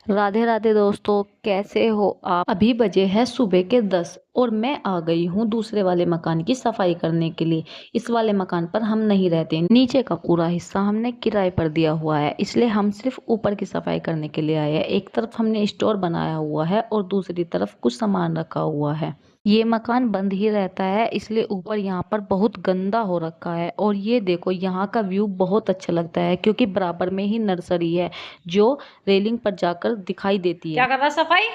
राधे राधे दोस्तों, कैसे हो आप। अभी बजे है सुबह के 10 और मैं आ गई हूँ दूसरे वाले मकान की सफाई करने के लिए। इस वाले मकान पर हम नहीं रहते, नीचे का पूरा हिस्सा हमने किराए पर दिया हुआ है, इसलिए हम सिर्फ ऊपर की सफाई करने के लिए आए हैं। एक तरफ हमने स्टोर बनाया हुआ है और दूसरी तरफ कुछ सामान रखा हुआ है। ये मकान बंद ही रहता है, इसलिए ऊपर यहाँ पर बहुत गंदा हो रखा है। और ये देखो, यहाँ का व्यू बहुत अच्छा लगता है क्योंकि बराबर में ही नर्सरी है जो रेलिंग पर जाकर दिखाई देती है। क्या कर रहा सफाई?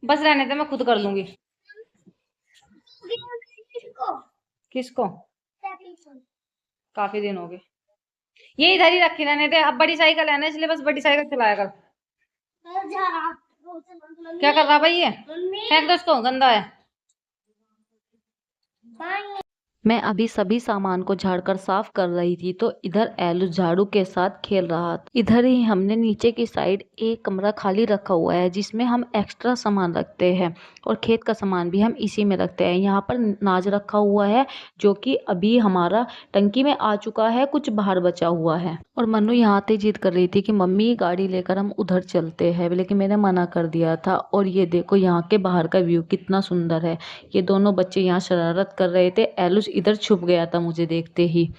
बस रहने दे, मैं खुद कर लूंगी। किसको? काफी दिन हो गए। ये इधर ही रखी रहने दे, अब बड़ी साइकिल है ना, इसलिए बस बड़ी साइकिल चलाया कर। क्या कर रहा भाई ये? फेंक दो इसको, गंदा है। मैं अभी सभी सामान को झाड़कर साफ कर रही थी तो इधर एलू झाड़ू के साथ खेल रहा था। इधर ही हमने नीचे की साइड एक कमरा खाली रखा हुआ है जिसमें हम एक्स्ट्रा सामान रखते हैं और खेत का सामान भी हम इसी में रखते हैं। यहाँ पर नाज रखा हुआ है जो कि अभी हमारा टंकी में आ चुका है, कुछ बाहर बचा हुआ है। और मन्नू यहाँ आते जिद कर रही थी कि मम्मी गाड़ी लेकर हम उधर चलते हैं, लेकिन मैंने मना कर दिया था। और ये देखो, यहाँ के बाहर का व्यू कितना सुंदर है। ये दोनों बच्चे यहाँ शरारत कर रहे थे, एलुस इधर छुप गया था मुझे देखते ही।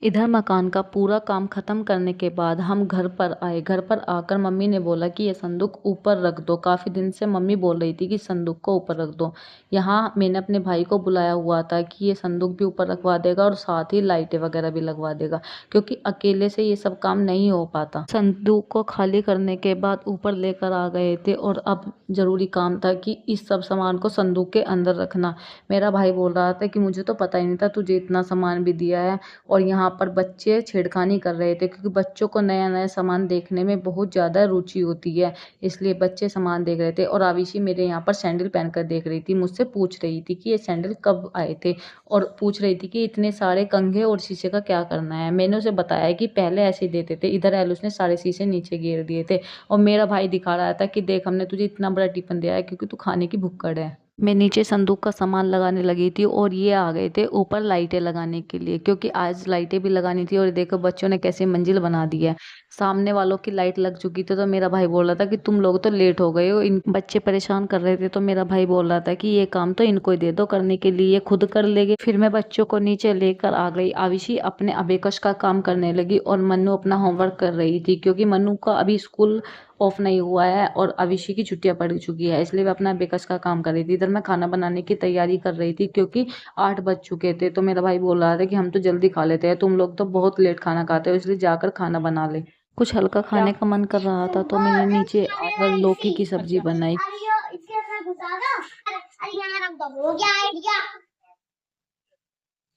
इधर मकान का पूरा काम खत्म करने के बाद हम घर पर आए। घर पर आकर मम्मी ने बोला कि ये संदूक ऊपर रख दो। काफ़ी दिन से मम्मी बोल रही थी कि संदूक को ऊपर रख दो। यहाँ मैंने अपने भाई को बुलाया हुआ था कि ये संदूक भी ऊपर रखवा देगा और साथ ही लाइटें वगैरह भी लगवा देगा, क्योंकि अकेले से ये सब काम नहीं हो पाता। संदूक को खाली करने के बाद ऊपर लेकर आ गए थे और अब जरूरी काम था कि इस सब सामान को संदूक के अंदर रखना। मेरा भाई बोल रहा था कि मुझे तो पता ही नहीं था तुझे इतना सामान भी दिया है। और यहाँ पर बच्चे छेड़खानी कर रहे थे क्योंकि बच्चों को नया नया सामान देखने में बहुत ज़्यादा रुचि होती है, इसलिए बच्चे सामान देख रहे थे। और आविशी मेरे यहाँ पर सैंडल पहनकर देख रही थी, मुझसे पूछ रही थी कि ये सैंडल कब आए थे और पूछ रही थी कि इतने सारे कंघे और शीशे का क्या करना है। मैंने उसे बताया कि पहले ऐसे ही देते थे। इधर एलुस ने सारे शीशे नीचे गिर दिए थे और मेरा भाई दिखा रहा था कि देख, हमने तुझे इतना बड़ा टिफिन दिया है क्योंकि तू खाने की भुक्कड़ है। मैं नीचे संदूक का सामान लगाने लगी थी और ये आ गए थे ऊपर लाइटें लगाने के लिए, क्योंकि आज लाइटें भी लगानी थी। और देखो बच्चों ने कैसे मंजिल बना दी है। सामने वालों की लाइट लग चुकी थी तो मेरा भाई बोल रहा था कि तुम लोग तो लेट हो गए हो। इन बच्चे परेशान कर रहे थे तो मेरा भाई बोल रहा था कि ये काम तो इनको ही दे दो करने के लिए, ये खुद कर लेंगे। फिर मैं बच्चों को नीचे लेकर आ गई। आविशी अपने अबेकस का काम करने लगी और मन्नू अपना होमवर्क कर रही थी, क्योंकि मन्नू का अभी स्कूल ऑफ नहीं हुआ है और अविशी की छुट्टियां पड़ चुकी है, इसलिए मैं अपना बेकस का काम कर रही थी। इधर मैं खाना बनाने की तैयारी कर रही थी क्योंकि 8 बज चुके थे। तो मेरा भाई बोल रहा था कि हम तो जल्दी खा लेते हैं, तुम लोग तो बहुत लेट खाना खाते हो, इसलिए जाकर खाना बना ले। कुछ हल्का क्या? खाने का मन कर रहा था तो मैंने नीचे आकर लौकी की सब्जी अच्छा, बनाई।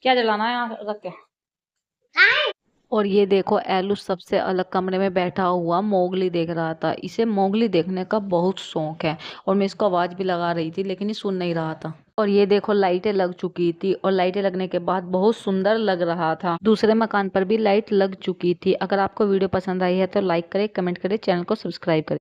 क्या जलाना है यहाँ रख के? और ये देखो, एलू सबसे अलग कमरे में बैठा हुआ मोगली देख रहा था। इसे मोगली देखने का बहुत शौक है और मैं इसको आवाज भी लगा रही थी लेकिन ये सुन नहीं रहा था। और ये देखो, लाइटें लग चुकी थी और लाइटें लगने के बाद बहुत सुंदर लग रहा था। दूसरे मकान पर भी लाइट लग चुकी थी। अगर आपको वीडियो पसंद आई है तो लाइक करें, कमेंट करें, चैनल को सब्सक्राइब करें।